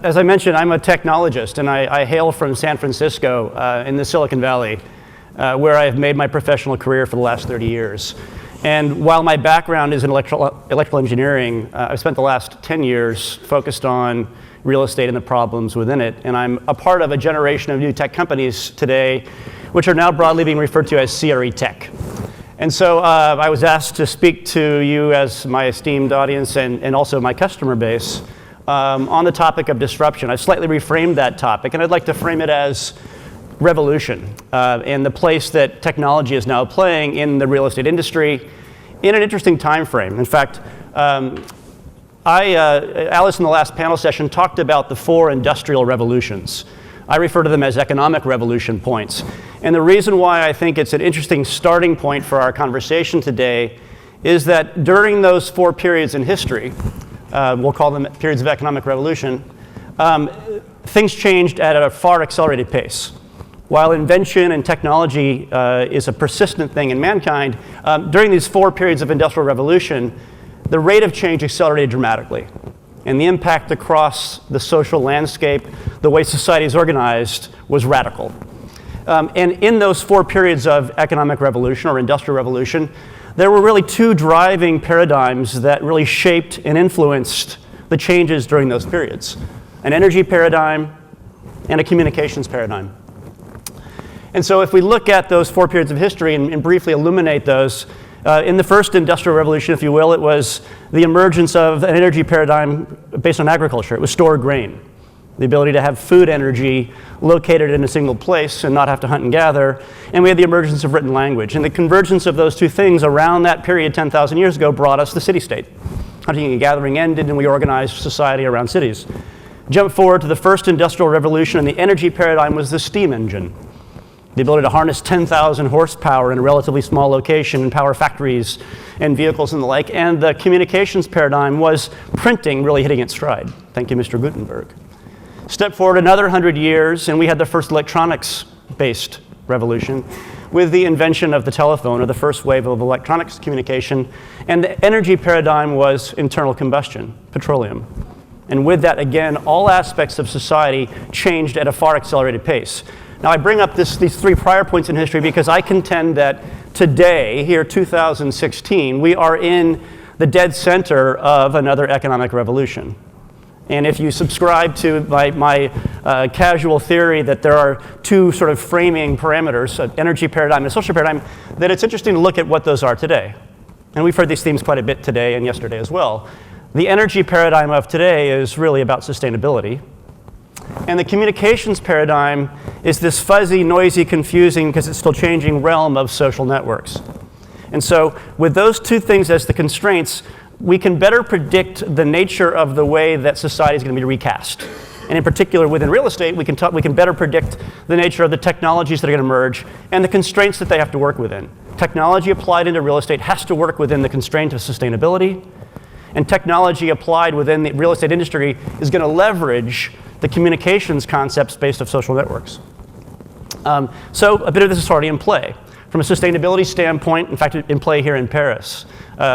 as I mentioned, I'm a technologist, and I hail from San Francisco in the Silicon Valley, where I have made my professional career for the last 30 years. And while my background is in electrical engineering, I've spent the last 10 years focused on real estate and the problems within it. And I'm a part of a generation of new tech companies today, which are now broadly being referred to as CRE tech. And so I was asked to speak to you as my esteemed audience and also my customer base on the topic of disruption. I've slightly reframed that topic, and I'd like to frame it as revolution and the place that technology is now playing in the real estate industry in an interesting time frame. In fact, Alice in the last panel session talked about the 4 industrial revolutions. I refer to them as economic revolution points. And the reason why I think it's an interesting starting point for our conversation today is that during those 4 periods in history, we'll call them periods of economic revolution, things changed at a far accelerated pace. While invention and technology is a persistent thing in mankind, during these 4 periods of industrial revolution, the rate of change accelerated dramatically. And the impact across the social landscape, the way society is organized, was radical. And in those 4 periods of economic revolution or industrial revolution, there were really 2 driving paradigms that really shaped and influenced the changes during those periods: an energy paradigm and a communications paradigm. And so if we look at those 4 periods of history and briefly illuminate those, in the first industrial revolution, if you will, it was the emergence of an energy paradigm based on agriculture. It was stored grain, the ability to have food energy located in a single place and not have to hunt and gather. And we had the emergence of written language. And the convergence of those 2 things around that period 10,000 years ago brought us the city-state. Hunting and gathering ended, and we organized society around cities. Jump forward to the first industrial revolution, and the energy paradigm was the steam engine. The ability to harness 10,000 horsepower in a relatively small location and power factories and vehicles and the like. And the communications paradigm was printing really hitting its stride. Thank you, Mr. Gutenberg. Step forward another 100 years, and we had the first electronics-based revolution with the invention of the telephone, or the first wave of electronics communication. And the energy paradigm was internal combustion, petroleum. And with that, again, all aspects of society changed at a far accelerated pace. Now, I bring up these 3 prior points in history because I contend that today, here 2016, we are in the dead center of another economic revolution. And if you subscribe to my casual theory that there are 2 sort of framing parameters, an energy paradigm and a social paradigm, then it's interesting to look at what those are today. And we've heard these themes quite a bit today and yesterday as well. The energy paradigm of today is really about sustainability. And the communications paradigm is this fuzzy, noisy, confusing, because it's still changing, realm of social networks. And so with those 2 things as the constraints, we can better predict the nature of the way that society is going to be recast. And in particular, within real estate, we can better predict the nature of the technologies that are going to emerge and the constraints that they have to work within. Technology applied into real estate has to work within the constraint of sustainability. And technology applied within the real estate industry is going to leverage the communications concepts based on social networks. So a bit of this is already in play. From a sustainability standpoint, in fact, in play here in Paris,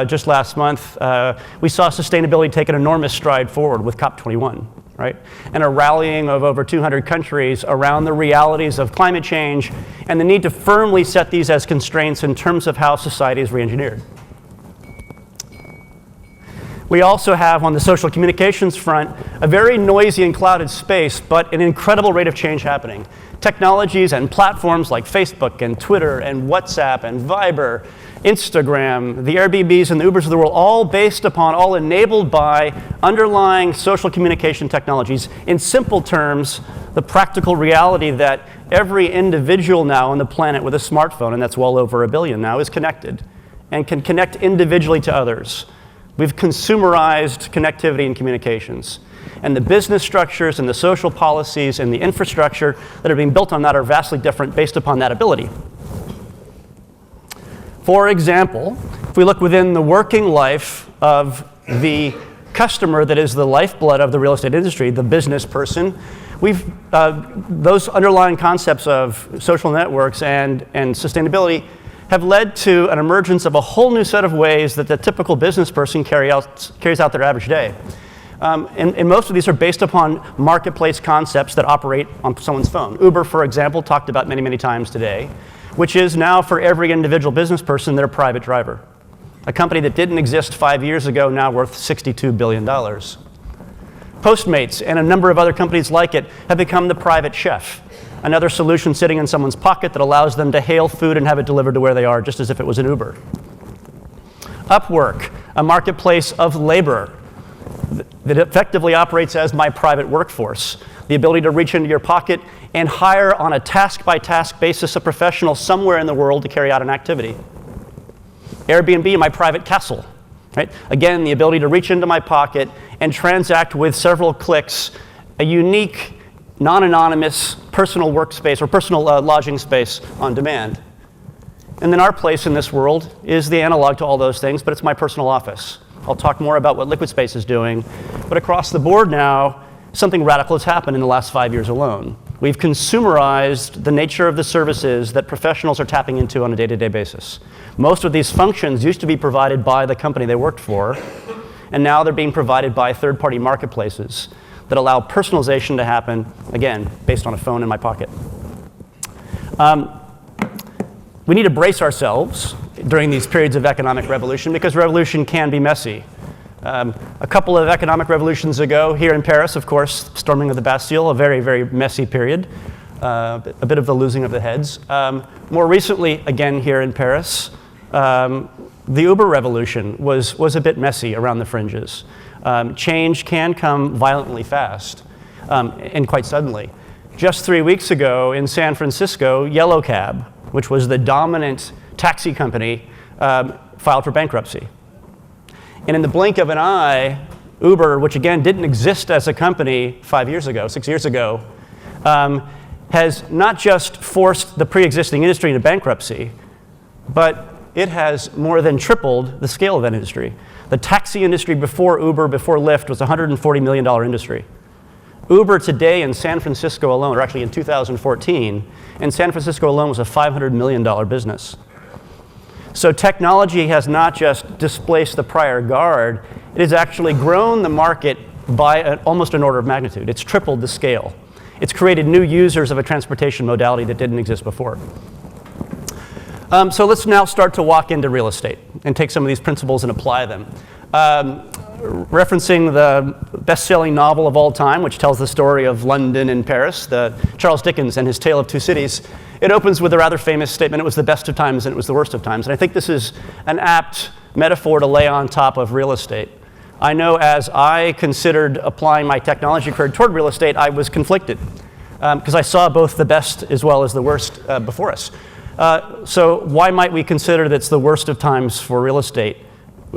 just last month, we saw sustainability take an enormous stride forward with COP21, right? And a rallying of over 200 countries around the realities of climate change and the need to firmly set these as constraints in terms of how society is re-engineered. We also have, on the social communications front, a very noisy and clouded space, but an incredible rate of change happening. Technologies and platforms like Facebook and Twitter and WhatsApp and Viber, Instagram, the Airbnbs and the Ubers of the world, all enabled by underlying social communication technologies. In simple terms, the practical reality that every individual now on the planet with a smartphone, and that's well over 1 billion now, is connected and can connect individually to others. We've consumerized connectivity and communications. And the business structures and the social policies and the infrastructure that are being built on that are vastly different based upon that ability. For example, if we look within the working life of the customer that is the lifeblood of the real estate industry, the business person, those underlying concepts of social networks and sustainability have led to an emergence of a whole new set of ways that the typical business person carries out their average day. And most of these are based upon marketplace concepts that operate on someone's phone. Uber, for example, talked about many, many times today, which is now for every individual business person their private driver. A company that didn't exist 5 years ago, now worth $62 billion. Postmates and a number of other companies like it have become the private chef, another solution sitting in someone's pocket that allows them to hail food and have it delivered to where they are, just as if it was an Uber. Upwork, a marketplace of labor that effectively operates as my private workforce, the ability to reach into your pocket and hire on a task-by-task basis a professional somewhere in the world to carry out an activity. Airbnb, my private castle. Right? Again, the ability to reach into my pocket and transact with several clicks a unique, non-anonymous personal workspace or personal lodging space on demand. And then our place in this world is the analog to all those things, but it's my personal office. I'll talk more about what LiquidSpace is doing, but across the board now, something radical has happened in the last 5 years alone. We've consumerized the nature of the services that professionals are tapping into on a day-to-day basis. Most of these functions used to be provided by the company they worked for, and now they're being provided by third-party marketplaces that allow personalization to happen, again, based on a phone in my pocket. We need to brace ourselves during these periods of economic revolution because revolution can be messy. A couple of economic revolutions ago, here in Paris, of course, storming of the Bastille, a very, very messy period, a bit of the losing of the heads. More recently, again here in Paris, the Uber revolution was a bit messy around the fringes. Change can come violently fast and quite suddenly. Just 3 weeks ago in San Francisco, Yellow Cab, which was the dominant taxi company, filed for bankruptcy. And in the blink of an eye, Uber, which again didn't exist as a company 6 years ago, has not just forced the pre-existing industry into bankruptcy, but it has more than tripled the scale of that industry. The taxi industry before Uber, before Lyft, was a $140 million industry. Uber today in San Francisco alone, or actually in 2014, in San Francisco alone was a $500 million business. So technology has not just displaced the prior guard, it has actually grown the market by almost an order of magnitude. It's tripled the scale. It's created new users of a transportation modality that didn't exist before. So let's now start to walk into real estate and take some of these principles and apply them. Referencing the best-selling novel of all time, which tells the story of London and Paris, Charles Dickens and his Tale of Two Cities, it opens with a rather famous statement: it was the best of times and it was the worst of times. And I think this is an apt metaphor to lay on top of real estate. I know as I considered applying my technology career toward real estate, I was conflicted because I saw both the best as well as the worst before us. So why might we consider that it's the worst of times for real estate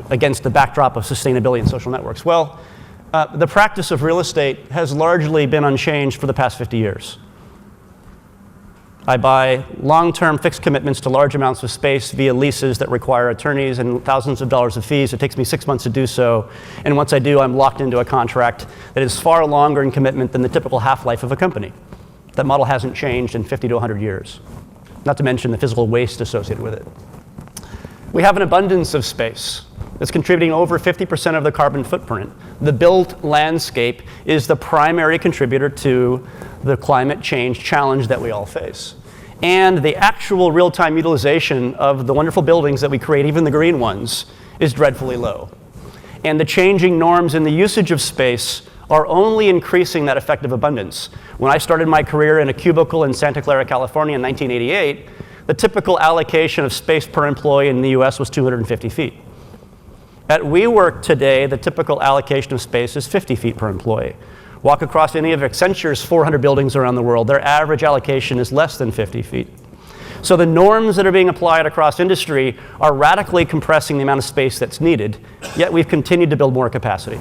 against the backdrop of sustainability and social networks? Well, the practice of real estate has largely been unchanged for the past 50 years. I buy long-term fixed commitments to large amounts of space via leases that require attorneys and thousands of dollars of fees. It takes me 6 months to do so. And once I do, I'm locked into a contract that is far longer in commitment than the typical half-life of a company. That model hasn't changed in 50 to 100 years, not to mention the physical waste associated with it. We have an abundance of space that's contributing over 50% of the carbon footprint. The built landscape is the primary contributor to the climate change challenge that we all face. And the actual real-time utilization of the wonderful buildings that we create, even the green ones, is dreadfully low. And the changing norms in the usage of space are only increasing that effective abundance. When I started my career in a cubicle in Santa Clara, California in 1988, the typical allocation of space per employee in the US was 250 feet. At WeWork today, the typical allocation of space is 50 feet per employee. Walk across any of Accenture's 400 buildings around the world, their average allocation is less than 50 feet. So the norms that are being applied across industry are radically compressing the amount of space that's needed, yet we've continued to build more capacity.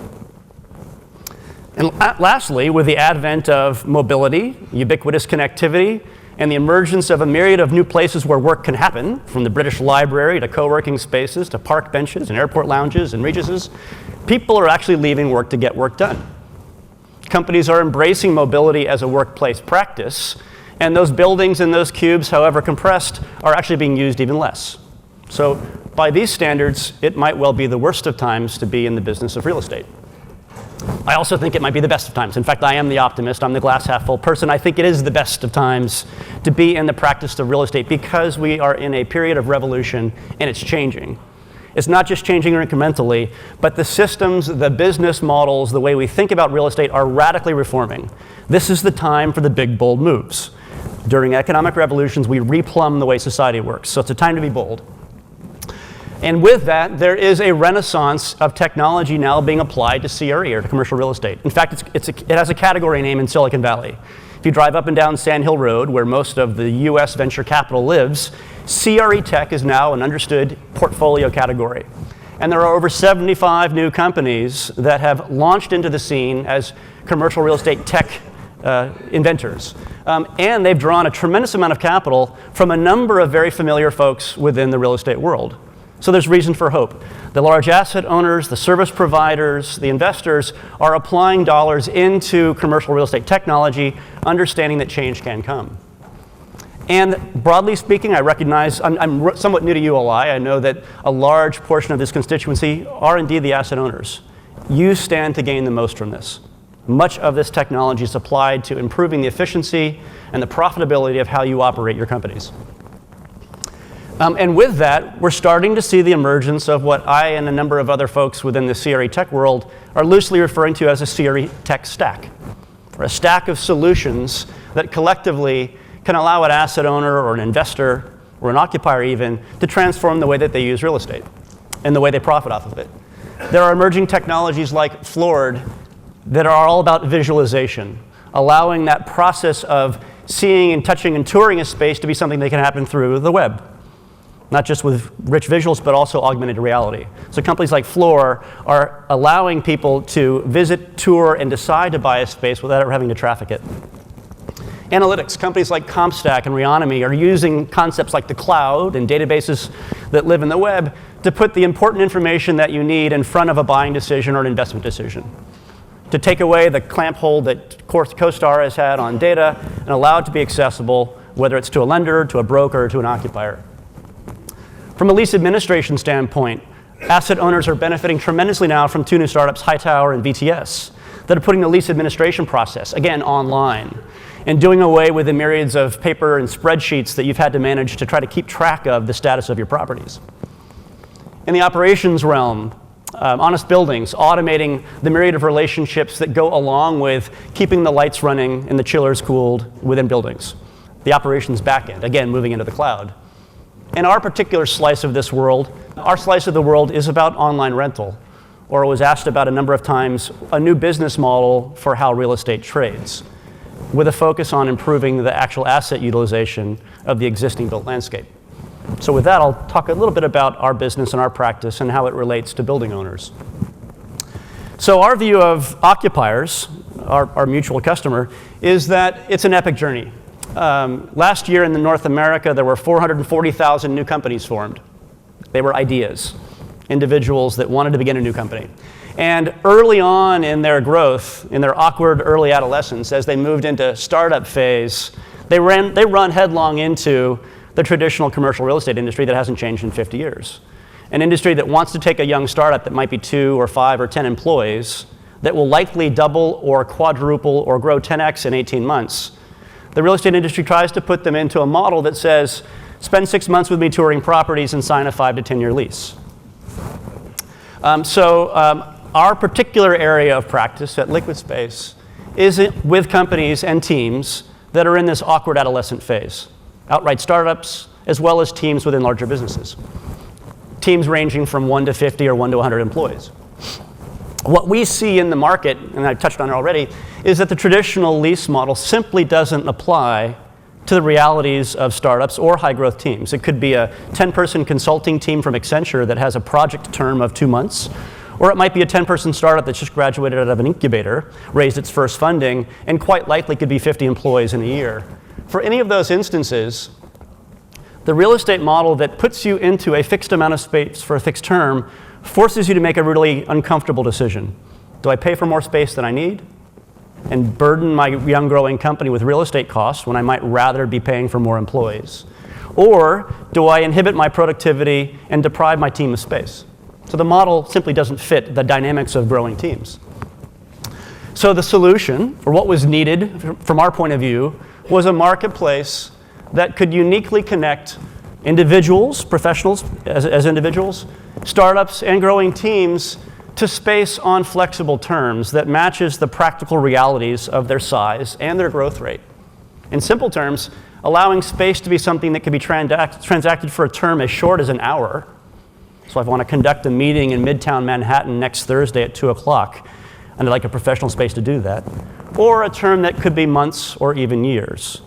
And lastly, with the advent of mobility, ubiquitous connectivity, and the emergence of a myriad of new places where work can happen, from the British Library to co-working spaces to park benches and airport lounges and Regis's, people are actually leaving work to get work done. Companies are embracing mobility as a workplace practice, and those buildings and those cubes, however compressed, are actually being used even less. So by these standards, it might well be the worst of times to be in the business of real estate. I also think it might be the best of times. In fact, I am the optimist. I'm the glass half full person. I think it is the best of times to be in the practice of real estate because we are in a period of revolution and it's changing. It's not just changing incrementally, but the systems, the business models, the way we think about real estate are radically reforming. This is the time for the big, bold moves. During economic revolutions, we replumb the way society works. So it's a time to be bold. And with that, there is a renaissance of technology now being applied to CRE, or to commercial real estate. In fact, it has a category name in Silicon Valley. If you drive up and down Sand Hill Road, where most of the US venture capital lives, CRE tech is now an understood portfolio category. And there are over 75 new companies that have launched into the scene as commercial real estate tech inventors. And they've drawn a tremendous amount of capital from a number of very familiar folks within the real estate world. So there's reason for hope. The large asset owners, the service providers, the investors are applying dollars into commercial real estate technology, understanding that change can come. And broadly speaking, I recognize, I'm somewhat new to ULI. I know that a large portion of this constituency are indeed the asset owners. You stand to gain the most from this. Much of this technology is applied to improving the efficiency and the profitability of how you operate your companies. And with that, we're starting to see the emergence of what I and a number of other folks within the CRE tech world are loosely referring to as a CRE tech stack, or a stack of solutions that collectively can allow an asset owner or an investor or an occupier even to transform the way that they use real estate and the way they profit off of it. There are emerging technologies like Floored that are all about visualization, allowing that process of seeing and touching and touring a space to be something that can happen through the web. Not just with rich visuals, but also augmented reality. So companies like Floor are allowing people to visit, tour, and decide to buy a space without ever having to traffic it. Analytics, companies like CompStack and Reonomy are using concepts like the cloud and databases that live in the web to put the important information that you need in front of a buying decision or an investment decision. To take away the clamp hold that CoStar has had on data and allow it to be accessible, whether it's to a lender, to a broker, or to an occupier. From a lease administration standpoint, asset owners are benefiting tremendously now from two new startups, Hightower and VTS, that are putting the lease administration process, again, online, and doing away with the myriads of paper and spreadsheets that you've had to manage to try to keep track of the status of your properties. In the operations realm, Honest Buildings, automating the myriad of relationships that go along with keeping the lights running and the chillers cooled within buildings. The operations backend, again, moving into the cloud. In our particular slice of this world, our slice of the world is about online rental, or was asked about a number of times, a new business model for how real estate trades, with a focus on improving the actual asset utilization of the existing built landscape. So with that, I'll talk a little bit about our business and our practice and how it relates to building owners. So our view of occupiers, our mutual customer, is that it's an epic journey. Last year in North America, there were 440,000 new companies formed. They were ideas, individuals that wanted to begin a new company. And early on in their growth, in their awkward early adolescence, as they moved into startup phase, they run headlong into the traditional commercial real estate industry that hasn't changed in 50 years. An industry that wants to take a young startup that might be 2 or 5 or 10 employees that will likely double or quadruple or grow 10x in 18 months. The real estate industry tries to put them into a model that says, spend 6 months with me touring properties and sign a 5 to 10-year lease. Our particular area of practice at LiquidSpace is with companies and teams that are in this awkward adolescent phase. Outright startups, as well as teams within larger businesses. Teams ranging from 1 to 50 or 1 to 100 employees. What we see in the market, and I touched on it already, is that the traditional lease model simply doesn't apply to the realities of startups or high-growth teams. It could be a 10-person consulting team from Accenture that has a project term of 2 months, or it might be a 10-person startup that's just graduated out of an incubator, raised its first funding, and quite likely could be 50 employees in a year. For any of those instances, the real estate model that puts you into a fixed amount of space for a fixed term forces you to make a really uncomfortable decision. Do I pay for more space than I need and burden my young growing company with real estate costs when I might rather be paying for more employees? Or do I inhibit my productivity and deprive my team of space? So the model simply doesn't fit the dynamics of growing teams. So the solution, or what was needed from our point of view, was a marketplace that could uniquely connect individuals, professionals as individuals, startups, and growing teams to space on flexible terms that matches the practical realities of their size and their growth rate. In simple terms, allowing space to be something that can be transacted for a term as short as an hour. So if I want to conduct a meeting in Midtown Manhattan next Thursday at 2 o'clock, and I'd like a professional space to do that, or a term that could be months or even years.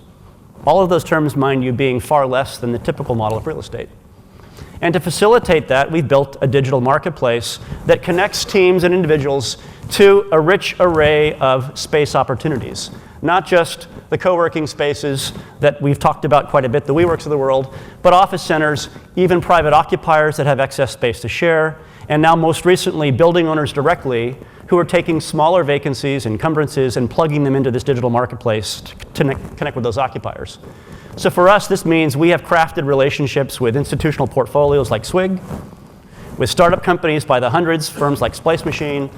All of those terms, mind you, being far less than the typical model of real estate. And to facilitate that, we've built a digital marketplace that connects teams and individuals to a rich array of space opportunities. Not just the co-working spaces that we've talked about quite a bit, the WeWorks of the world, but office centers, even private occupiers that have excess space to share, and now most recently, building owners directly who are taking smaller vacancies, encumbrances, and plugging them into this digital marketplace to connect with those occupiers. So for us, this means we have crafted relationships with institutional portfolios like Swig, with startup companies by the hundreds, firms like Splice Machine,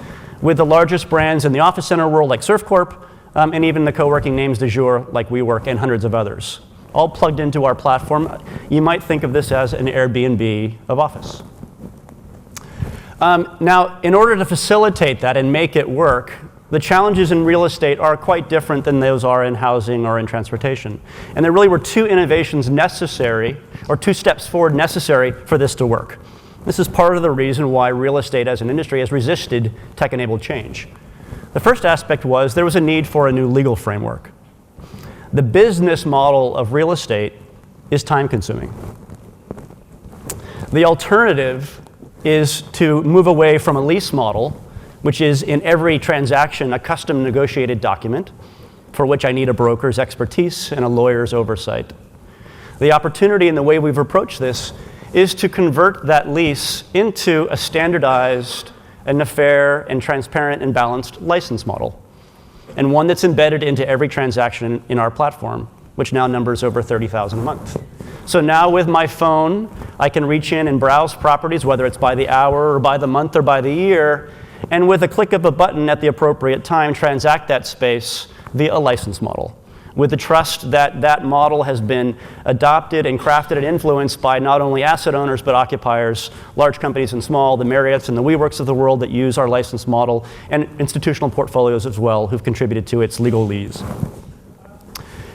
with the largest brands in the office center world like SurfCorp, and even the co-working names du jour like WeWork and hundreds of others, all plugged into our platform. You might think of this as an Airbnb of office. Now, in order to facilitate that and make it work, the challenges in real estate are quite different than those are in housing or in transportation. And there really were two innovations necessary, or two steps forward necessary for this to work. This is part of the reason why real estate as an industry has resisted tech-enabled change. The first aspect was there was a need for a new legal framework. The business model of real estate is time-consuming. The alternative is to move away from a lease model, which is in every transaction a custom negotiated document for which I need a broker's expertise and a lawyer's oversight. The opportunity in the way we've approached this is to convert that lease into a standardized and a fair and transparent and balanced license model, and one that's embedded into every transaction in our platform, which now numbers over 30,000 a month. So now with my phone, I can reach in and browse properties, whether it's by the hour or by the month or by the year, and with a click of a button at the appropriate time, transact that space via a license model, with the trust that that model has been adopted and crafted and influenced by not only asset owners, but occupiers, large companies and small, the Marriotts and the WeWorks of the world that use our license model, and institutional portfolios as well who've contributed to its legal lease.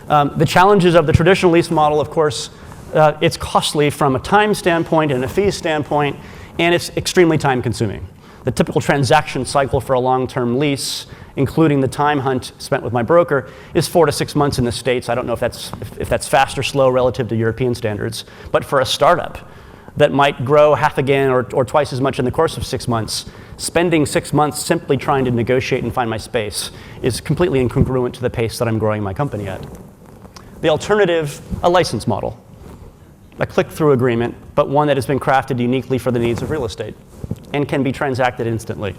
The challenges of the traditional lease model, of course, it's costly from a time standpoint and a fee standpoint, and it's extremely time consuming. The typical transaction cycle for a long-term lease, including the time hunt spent with my broker, is 4 to 6 months in the States. I don't know if that's fast or slow relative to European standards, but for a startup that might grow half again or twice as much in the course of 6 months, spending 6 months simply trying to negotiate and find my space is completely incongruent to the pace that I'm growing my company at. The alternative, a license model. A click-through agreement, but one that has been crafted uniquely for the needs of real estate and can be transacted instantly.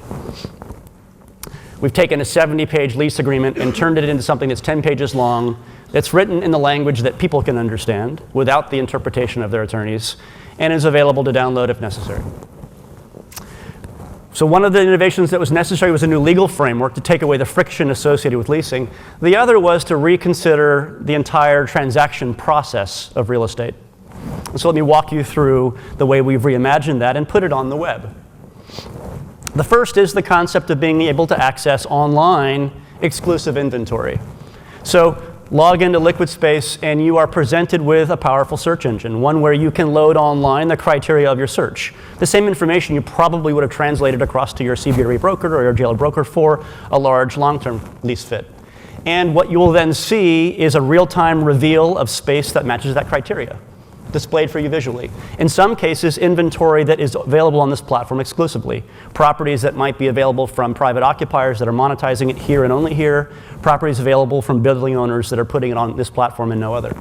We've taken a 70-page lease agreement and turned it into something that's 10 pages long, that's written in the language that people can understand without the interpretation of their attorneys, and is available to download if necessary. So one of the innovations that was necessary was a new legal framework to take away the friction associated with leasing. The other was to reconsider the entire transaction process of real estate. So let me walk you through the way we've reimagined that and put it on the web. The first is the concept of being able to access online exclusive inventory. So log into LiquidSpace and you are presented with a powerful search engine, one where you can load online the criteria of your search. The same information you probably would have translated across to your CBRE broker or your jail broker for a large long-term lease fit. And what you will then see is a real-time reveal of space that matches that criteria, displayed for you visually. In some cases, inventory that is available on this platform exclusively. Properties that might be available from private occupiers that are monetizing it here and only here. Properties available from building owners that are putting it on this platform and no other.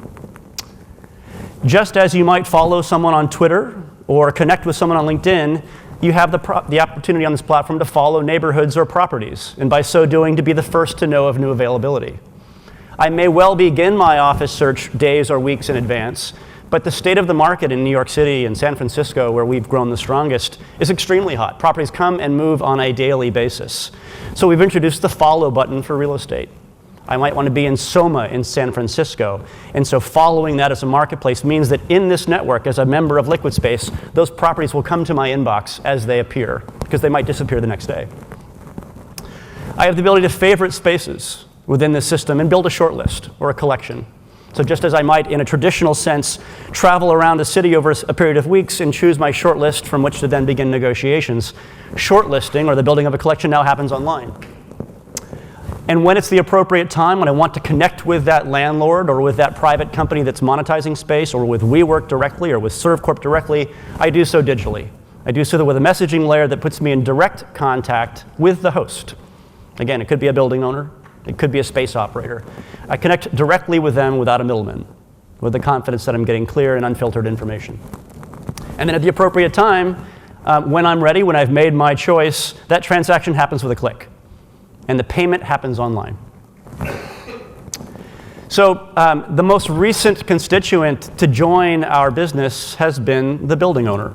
Just as you might follow someone on Twitter or connect with someone on LinkedIn, you have the opportunity on this platform to follow neighborhoods or properties, and by so doing, to be the first to know of new availability. I may well begin my office search days or weeks in advance, But the state of the market in New York City and San Francisco, where we've grown the strongest, is extremely hot. Properties come and move on a daily basis. So we've introduced the follow button for real estate. I might want to be in Soma in San Francisco. And so following that as a marketplace means that in this network, as a member of LiquidSpace, those properties will come to my inbox as they appear, because they might disappear the next day. I have the ability to favorite spaces within the system and build a short list or a collection. So just as I might, in a traditional sense, travel around a city over a period of weeks and choose my short list from which to then begin negotiations, shortlisting, or the building of a collection, now happens online. And when it's the appropriate time, when I want to connect with that landlord or with that private company that's monetizing space, or with WeWork directly or with ServCorp directly, I do so digitally. I do so with a messaging layer that puts me in direct contact with the host. Again, it could be a building owner. It could be a space operator. I connect directly with them without a middleman, with the confidence that I'm getting clear and unfiltered information. And then at the appropriate time, when I'm ready, when I've made my choice, that transaction happens with a click. And the payment happens online. So the most recent constituent to join our business has been the building owner.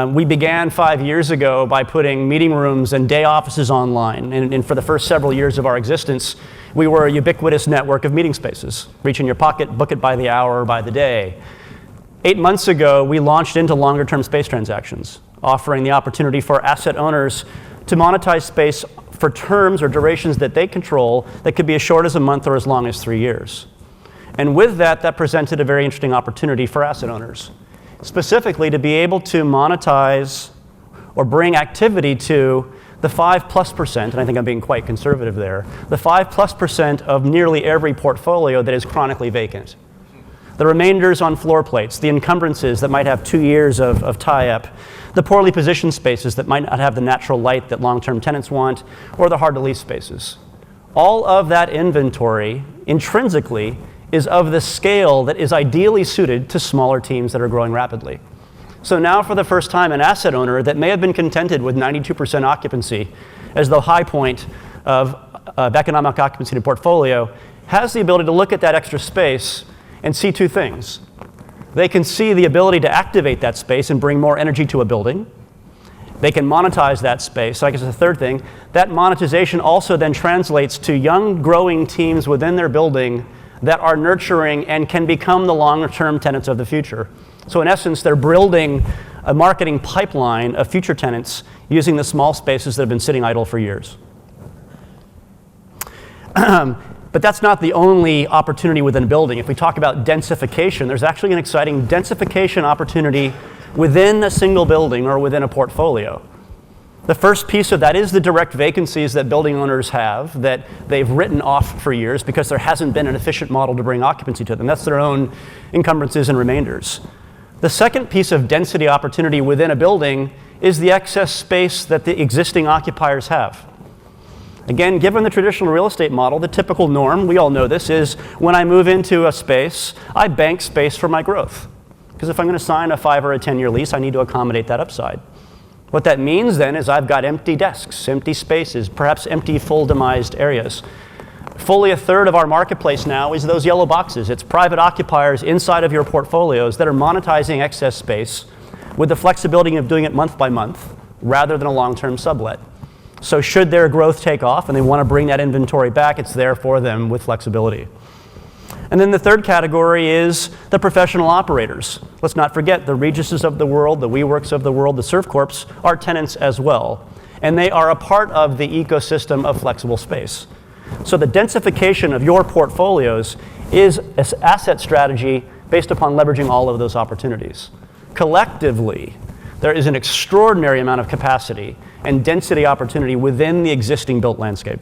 We began 5 years ago by putting meeting rooms and day offices online. And for the first several years of our existence, we were a ubiquitous network of meeting spaces. Reach in your pocket, book it by the hour or by the day. 8 months ago, we launched into longer-term space transactions, offering the opportunity for asset owners to monetize space for terms or durations that they control that could be as short as a month or as long as 3 years. And with that, that presented a very interesting opportunity for asset owners, specifically to be able to monetize or bring activity to the 5+%, and I think I'm being quite conservative there, the 5+% of nearly every portfolio that is chronically vacant. The remainders on floor plates, the encumbrances that might have 2 years of tie-up, the poorly positioned spaces that might not have the natural light that long-term tenants want, or the hard-to-lease spaces. All of that inventory, intrinsically, is of the scale that is ideally suited to smaller teams that are growing rapidly. So now, for the first time, an asset owner that may have been contented with 92% occupancy as the high point of economic occupancy in a portfolio has the ability to look at that extra space and see two things. They can see the ability to activate that space and bring more energy to a building. They can monetize that space. So I guess the third thing, that monetization also then translates to young, growing teams within their building that are nurturing and can become the longer-term tenants of the future. So in essence, they're building a marketing pipeline of future tenants using the small spaces that have been sitting idle for years. But that's not the only opportunity within a building. If we talk about densification, there's actually an exciting densification opportunity within a single building or within a portfolio. The first piece of that is the direct vacancies that building owners have that they've written off for years because there hasn't been an efficient model to bring occupancy to them. That's their own encumbrances and remainders. The second piece of density opportunity within a building is the excess space that the existing occupiers have. Again, given the traditional real estate model, the typical norm, we all know this, is when I move into a space, I bank space for my growth. Because if I'm going to sign a 5 or a 10-year lease, I need to accommodate that upside. What that means then is I've got empty desks, empty spaces, perhaps empty full demised areas. Fully a third of our marketplace now is those yellow boxes. It's private occupiers inside of your portfolios that are monetizing excess space with the flexibility of doing it month by month rather than a long-term sublet. So should their growth take off and they want to bring that inventory back, it's there for them with flexibility. And then the third category is the professional operators. Let's not forget the Regises of the world, the WeWorks of the world, the ServCorps are tenants as well. And they are a part of the ecosystem of flexible space. So the densification of your portfolios is an asset strategy based upon leveraging all of those opportunities. Collectively, there is an extraordinary amount of capacity and density opportunity within the existing built landscape.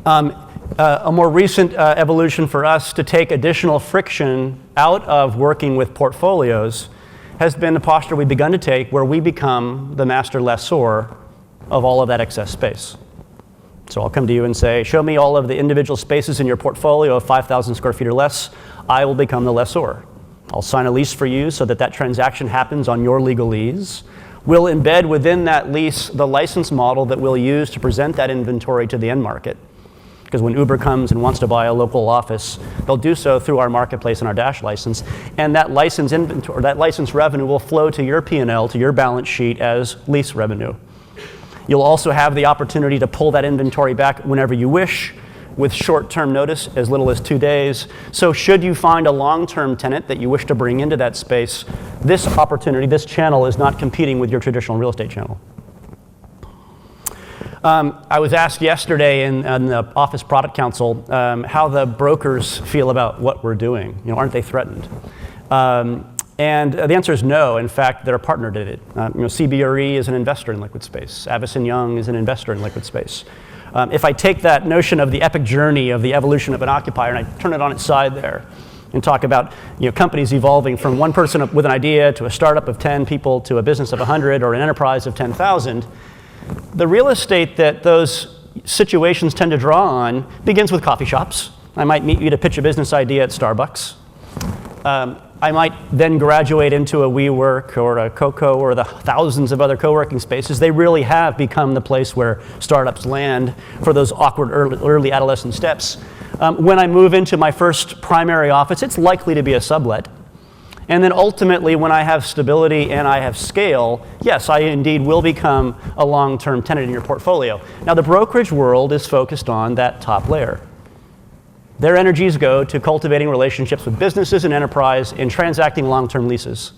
A more recent evolution for us to take additional friction out of working with portfolios has been the posture we've begun to take where we become the master lessor of all of that excess space. So I'll come to you and say, show me all of the individual spaces in your portfolio of 5,000 square feet or less. I will become the lessor. I'll sign a lease for you so that that transaction happens on your legalese. We'll embed within that lease the license model that we'll use to present that inventory to the end market. Because when Uber comes and wants to buy a local office, they'll do so through our marketplace and our Dash license. And that license inventory, that license revenue will flow to your P&L, to your balance sheet as lease revenue. You'll also have the opportunity to pull that inventory back whenever you wish, with short-term notice, as little as 2 days. So should you find a long-term tenant that you wish to bring into that space, this opportunity, this channel is not competing with your traditional real estate channel. I was asked yesterday in the Office Product Council how the brokers feel about what we're doing. Aren't they threatened? And the answer is no. In fact, they're a partner to it. CBRE is an investor in LiquidSpace. Avison Young is an investor in LiquidSpace. If I take that notion of the epic journey of the evolution of an occupier and I turn it on its side there and talk about companies evolving from one person with an idea to a startup of 10 people to a business of 100 or an enterprise of 10,000, the real estate that those situations tend to draw on begins with coffee shops. I might meet you to pitch a business idea at Starbucks. I might then graduate into a WeWork or a Coco or the thousands of other co-working spaces. They really have become the place where startups land for those awkward early adolescent steps. When I move into my first primary office, it's likely to be a sublet. And then ultimately, when I have stability and I have scale, yes, I indeed will become a long-term tenant in your portfolio. Now, the brokerage world is focused on that top layer. Their energies go to cultivating relationships with businesses and enterprise and transacting long-term leases.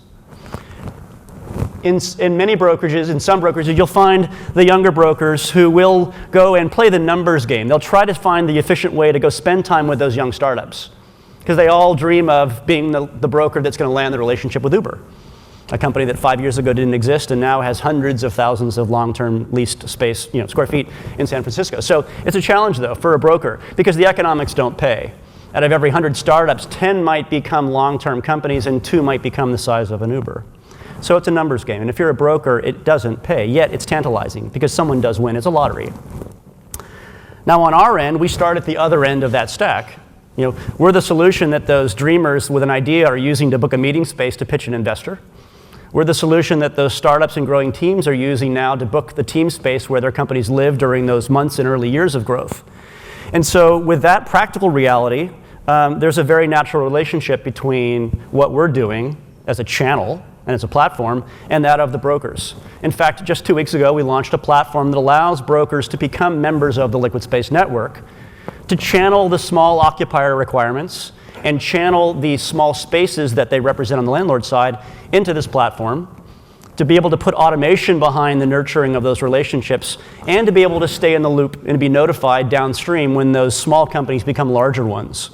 In many brokerages, in some brokerages, you'll find the younger brokers who will go and play the numbers game. They'll try to find the efficient way to go spend time with those young startups, because they all dream of being the broker that's going to land the relationship with Uber, a company that 5 years ago didn't exist and now has hundreds of thousands of long-term leased space, square feet in San Francisco. So it's a challenge, though, for a broker, because the economics don't pay. Out of every 100 startups, 10 might become long-term companies and 2 might become the size of an Uber. So it's a numbers game. And if you're a broker, it doesn't pay. Yet it's tantalizing because someone does win. It's a lottery. Now, on our end, we start at the other end of that stack. We're the solution that those dreamers with an idea are using to book a meeting space to pitch an investor. We're the solution that those startups and growing teams are using now to book the team space where their companies live during those months and early years of growth. And so with that practical reality, there's a very natural relationship between what we're doing as a channel and as a platform and that of the brokers. In fact, just 2 weeks ago, we launched a platform that allows brokers to become members of the LiquidSpace network, to channel the small occupier requirements and channel the small spaces that they represent on the landlord side into this platform, to be able to put automation behind the nurturing of those relationships, and to be able to stay in the loop and be notified downstream when those small companies become larger ones.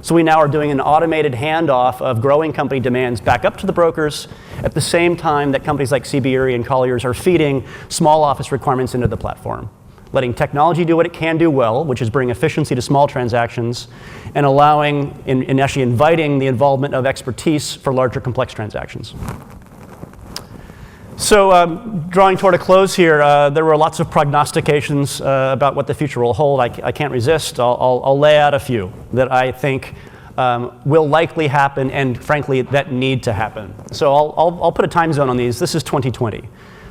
So we now are doing an automated handoff of growing company demands back up to the brokers at the same time that companies like CBRE and Colliers are feeding small office requirements into the platform, letting technology do what it can do well, which is bring efficiency to small transactions, and allowing and actually inviting the involvement of expertise for larger complex transactions. So drawing toward a close here, there were lots of prognostications about what the future will hold. I can't resist. I'll lay out a few that I think will likely happen and frankly that need to happen. So I'll put a time zone on these. This is 2020.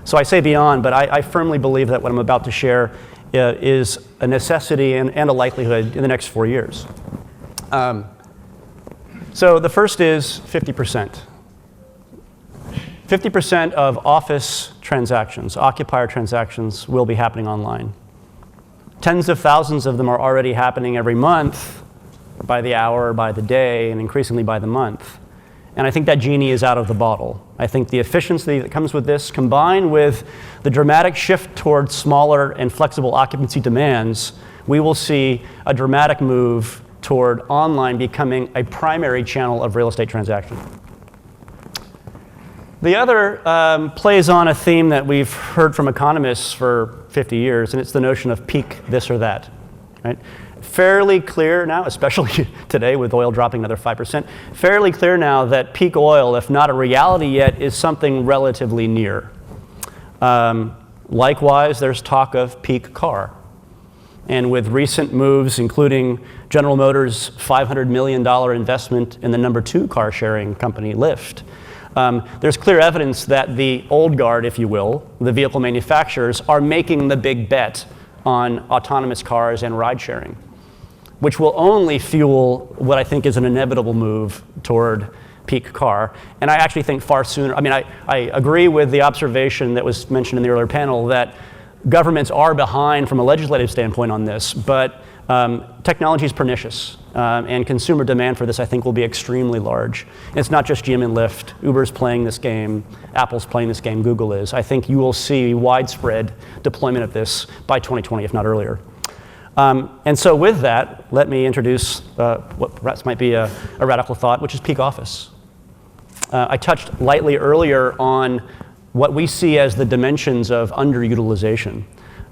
So I say beyond, but I firmly believe that what I'm about to share is a necessity and a likelihood in the next 4 years. So the first is 50%. 50% of office transactions, occupier transactions, will be happening online. Tens of thousands of them are already happening every month, by the hour, by the day, and increasingly by the month. And I think that genie is out of the bottle. I think the efficiency that comes with this, combined with the dramatic shift towards smaller and flexible occupancy demands, we will see a dramatic move toward online becoming a primary channel of real estate transaction. The other plays on a theme that we've heard from economists for 50 years, and it's the notion of peak this or that, right? Fairly clear now, especially today with oil dropping another 5%, fairly clear now that peak oil, if not a reality yet, is something relatively near. Likewise, there's talk of peak car. And with recent moves, including General Motors' $500 million investment in the number 2 car sharing company, Lyft, there's clear evidence that the old guard, if you will, the vehicle manufacturers, are making the big bet on autonomous cars and ride sharing. which will only fuel what I think is an inevitable move toward peak car. And I actually think far sooner. I mean, I agree with the observation that was mentioned in the earlier panel that governments are behind from a legislative standpoint on this, but technology is pernicious, and consumer demand for this, I think, will be extremely large. And it's not just GM and Lyft. Uber's playing this game. Apple's playing this game. Google is. I think you will see widespread deployment of this by 2020, if not earlier. And so with that, let me introduce what perhaps might be a radical thought, which is peak office. I touched lightly earlier on what we see as the dimensions of underutilization.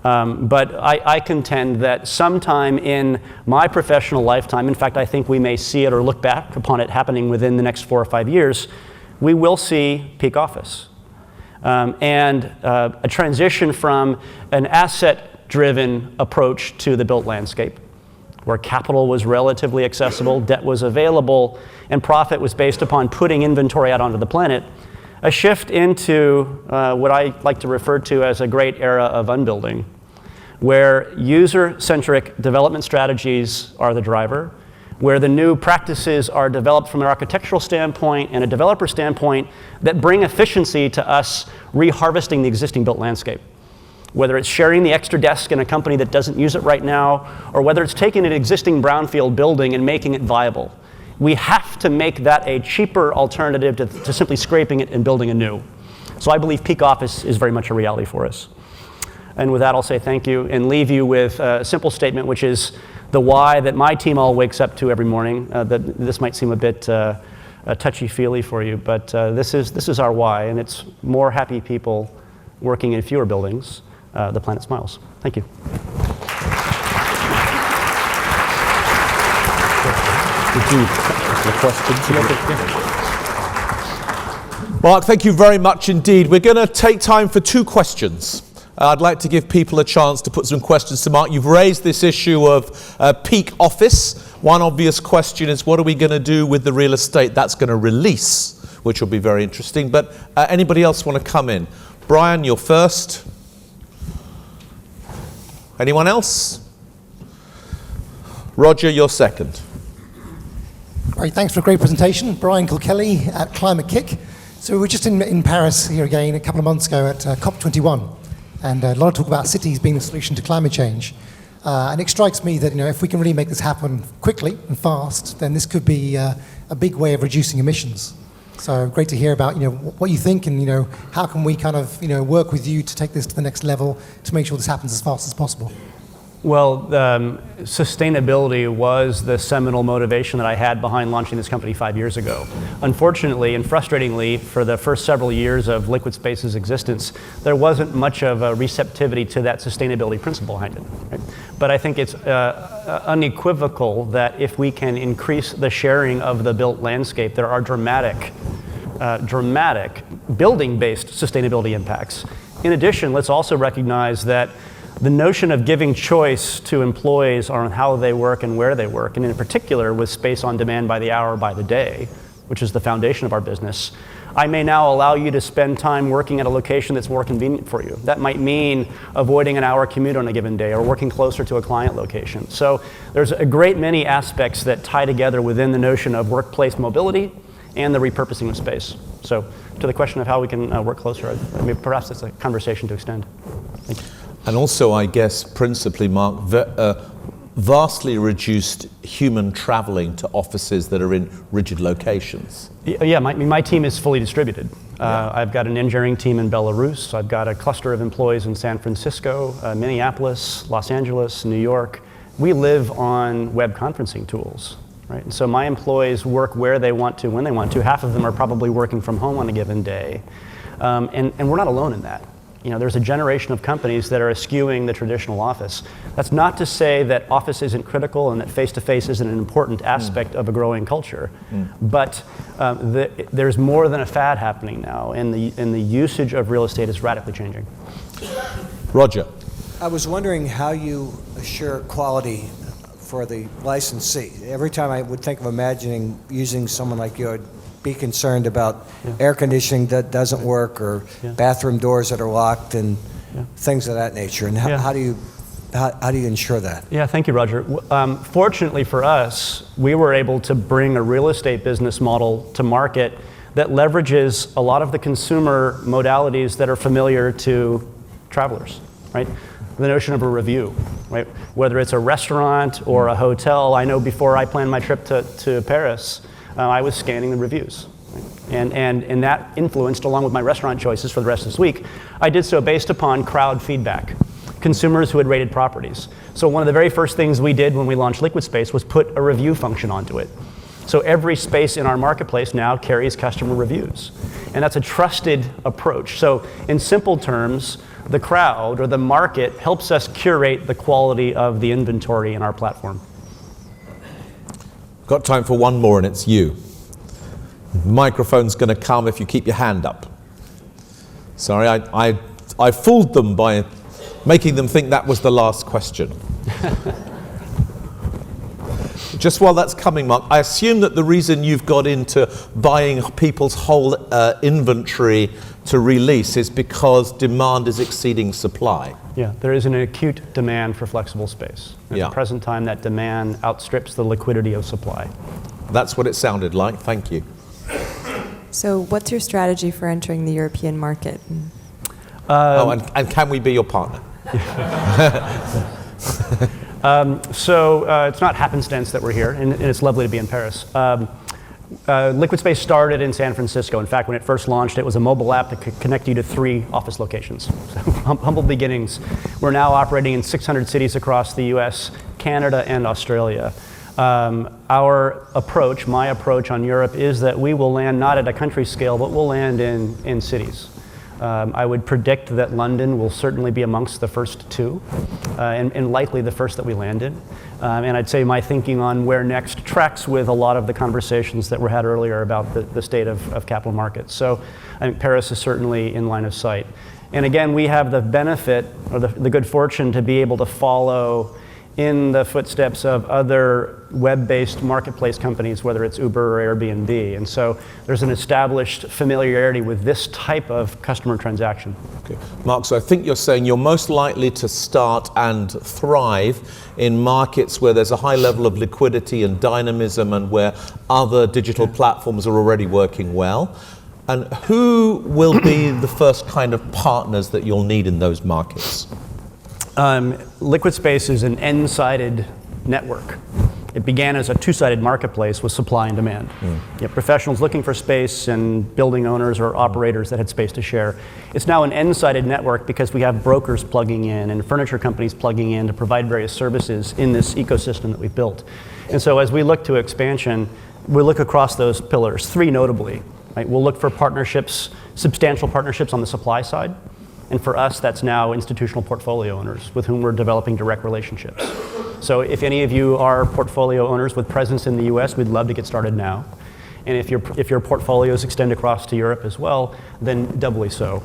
But I contend that sometime in my professional lifetime, in fact, I think we may see it or look back upon it happening within the next 4 or 5 years, we will see peak office. And a transition from an asset-driven approach to the built landscape, where capital was relatively accessible, debt was available, and profit was based upon putting inventory out onto the planet, a shift into what I like to refer to as a great era of unbuilding, where user-centric development strategies are the driver, where the new practices are developed from an architectural standpoint and a developer standpoint that bring efficiency to us reharvesting the existing built landscape. Whether it's sharing the extra desk in a company that doesn't use it right now, or whether it's taking an existing brownfield building and making it viable. We have to make that a cheaper alternative to simply scraping it and building anew. So I believe peak office is very much a reality for us. And with that, I'll say thank you and leave you with a simple statement, which is the why that my team all wakes up to every morning. This might seem a bit touchy-feely for you, but this is our why, and it's more happy people working in fewer buildings. The planet smiles. Thank you. Mark, thank you very much indeed. We're going to take time for 2 questions. I'd like to give people a chance to put some questions to Mark. You've raised this issue of peak office. One obvious question is, what are we going to do with the real estate that's going to release, which will be very interesting. But anybody else want to come in? Brian, you're first. Anyone else? Roger, you're second. Great, thanks for a great presentation. Brian Kilkelly at Climate Kick. So we were just in Paris here again a couple of months ago at COP21, and a lot of talk about cities being the solution to climate change. And it strikes me that if we can really make this happen quickly and fast, then this could be a big way of reducing emissions. So great to hear about what you think, and how can we kind of work with you to take this to the next level to make sure this happens as fast as possible. Well, sustainability was the seminal motivation that I had behind launching this company 5 years ago. Unfortunately and frustratingly, for the first several years of LiquidSpace's existence, there wasn't much of a receptivity to that sustainability principle behind it. Right? But I think it's unequivocal that if we can increase the sharing of the built landscape, there are dramatic building-based sustainability impacts. In addition, let's also recognize that the notion of giving choice to employees on how they work and where they work, and in particular with space on demand by the hour, by the day, which is the foundation of our business, I may now allow you to spend time working at a location that's more convenient for you. That might mean avoiding an hour commute on a given day or working closer to a client location. So there's a great many aspects that tie together within the notion of workplace mobility and the repurposing of space. So to the question of how we can work closer, perhaps that's a conversation to extend. Thank you. And also, I guess, principally, Mark, vastly reduced human traveling to offices that are in rigid locations. Yeah, my team is fully distributed. I've got an engineering team in Belarus. I've got a cluster of employees in San Francisco, Minneapolis, Los Angeles, New York. We live on web conferencing tools, right? And so my employees work where they want to, when they want to. Half of them are probably working from home on a given day. And we're not alone in that. There's a generation of companies that are eschewing the traditional office. That's not to say that office isn't critical and that face-to-face isn't an important aspect of a growing culture, but there's more than a fad happening now, and the usage of real estate is radically changing. Roger. I was wondering how you assure quality for the licensee. Every time I would think of imagining using someone like you, I'd be concerned about air conditioning that doesn't work, or bathroom doors that are locked, and things of that nature. And how do you How do you ensure that? Yeah, thank you, Roger. Fortunately for us, we were able to bring a real estate business model to market that leverages a lot of the consumer modalities that are familiar to travelers, right? The notion of a review, right? Whether it's a restaurant or a hotel, I know before I planned my trip to Paris, I was scanning the reviews. Right? And that influenced, along with my restaurant choices for the rest of this week, I did so based upon crowd feedback, consumers who had rated properties. So one of the very first things we did when we launched LiquidSpace was put a review function onto it. So every space in our marketplace now carries customer reviews. And that's a trusted approach. So in simple terms, the crowd or the market helps us curate the quality of the inventory in our platform. Got time for one more, and it's you. The microphone's going to come if you keep your hand up. Sorry, I fooled them by making them think that was the last question. Just while that's coming, Mark, I assume that the reason you've got into buying people's whole inventory to release is because demand is exceeding supply. Yeah, there is an acute demand for flexible space. At the present time, that demand outstrips the liquidity of supply. That's what it sounded like. Thank you. So what's your strategy for entering the European market? And can we be your partner? So it's not happenstance that we're here, and it's lovely to be in Paris. LiquidSpace started in San Francisco. In fact, when it first launched, it was a mobile app that could connect you to 3 office locations. So humble beginnings. We're now operating in 600 cities across the US, Canada, and Australia. Our approach, my approach on Europe, is that we will land not at a country scale, but we'll land in cities. I would predict that London will certainly be amongst the first 2, and likely the first that we land in. And I'd say my thinking on where next tracks with a lot of the conversations that were had earlier about the state of capital markets. So I think Paris is certainly in line of sight. And again, we have the benefit, or the good fortune, to be able to follow in the footsteps of other web-based marketplace companies, whether it's Uber or Airbnb. And so there's an established familiarity with this type of customer transaction. Okay. Mark, so I think you're saying you're most likely to start and thrive in markets where there's a high level of liquidity and dynamism and where other digital platforms are already working well. And who will be the first kind of partners that you'll need in those markets? LiquidSpace is an N-sided network. It began as a 2-sided marketplace with supply and demand. You have professionals looking for space and building owners or operators that had space to share. It's now an N-sided network because we have brokers plugging in and furniture companies plugging in to provide various services in this ecosystem that we've built. And so as we look to expansion, we look across those pillars, 3 notably. Right? We'll look for partnerships, substantial partnerships on the supply side. And for us, that's now institutional portfolio owners with whom we're developing direct relationships. So if any of you are portfolio owners with presence in the US, we'd love to get started now. And if your portfolios extend across to Europe as well, then doubly so.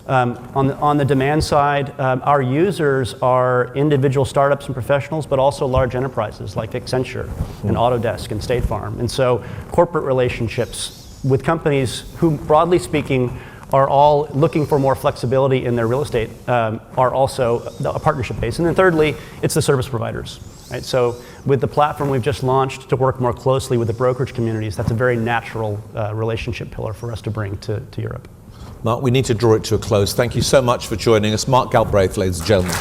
On the demand side, our users are individual startups and professionals, but also large enterprises like Accenture and Autodesk and State Farm. And so corporate relationships with companies who, broadly speaking, are all looking for more flexibility in their real estate, are also a partnership base. And then thirdly, it's the service providers. Right? So with the platform we've just launched to work more closely with the brokerage communities, that's a very natural relationship pillar for us to bring to Europe. Mark, we need to draw it to a close. Thank you so much for joining us. Mark Gilbreath, ladies and gentlemen.